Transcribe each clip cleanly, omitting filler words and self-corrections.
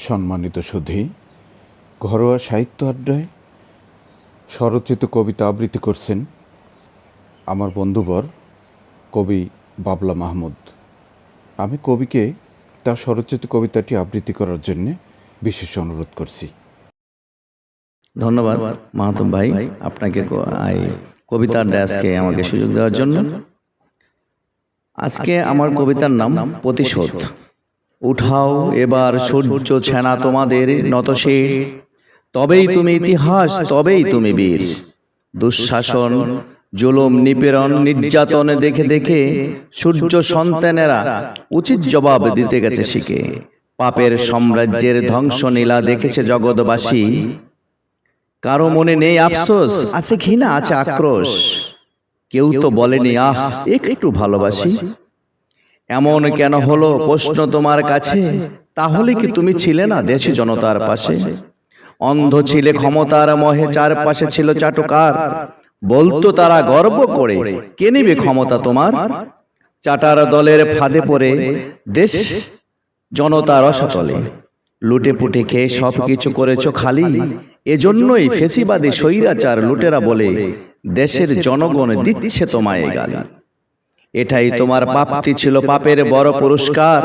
সম্মানিত সুধী, ঘরোয়া সাহিত্য আড্ডায় স্বরচিত কবিতা আবৃত্তি করছেন আমার বন্ধুবর কবি বাবলা মাহমুদ। আমি কবিকে তার স্বরচিত কবিতাটি আবৃত্তি করার জন্য বিশেষ অনুরোধ করছি। ধন্যবাদ মাহাতো ভাই, আপনাকে কবিতার আজকে আমাকে সুযোগ দেওয়ার জন্য। আজকে আমার কবিতার নাম প্রতিশোধ। উঠাও এবার সূর্য ছেনা তোমাদের নতশির, তবেই তুমি ইতিহাস, তবেই তুমি বীর। দুঃশাসন, জুলুম, নিপীড়ন, নির্যাতন দেখে দেখে সূর্য সন্তানেরা উচিত জবাব দিতে গেছে শিখে। পাপের সাম্রাজ্যের ধ্বংস নীলা দেখেছে জগৎবাসী। কারো মনে নেই আফসোস, আছে ঘৃণা, আছে আক্রোশ। কেউ তো বলেনি আহ একটু ভালোবাসি। এমন কেন হলো প্রশ্ন তোমার কাছে? তাহলে কি তুমি ছিলে না দেশি জনতার পাশে? অন্ধ ছিলে ক্ষমতার মোহে, চারপাশে ছিল চাটুকার। বলতো তারা গর্ব করে, কে নিবে ক্ষমতা তোমার? চাটার দলের ফাঁদে পড়ে দেশ জনতার রসাতলে লুটে পুটে খেয়ে সবকিছু করেছো খালি। এজন্যই ফেসিবাদী স্বৈরাচার লুটেরা বলে দেশের জনগণ দিচ্ছে তোমায় গালি। এটাই তোমার প্রাপ্তি ছিল, পাপের বড় পুরস্কার।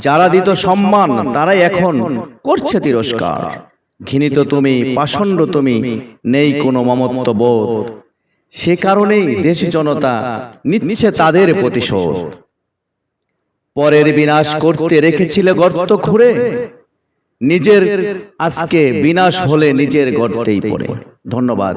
যারা দিত সম্মান তারাই এখন করছে তিরস্কার। ঘৃণিত তুমি, পাষণ্ড তুমি, নেই কোনো মমত্ব বোধ। সে কারণেই দেশ জনতা নিচ্ছে তাদের প্রতিশোধ। পরের বিনাশ করতে রেখেছিলে গর্ত খুঁড়ে, নিজের আজকে বিনাশ হলে নিজের গর্তেই পড়ে। ধন্যবাদ।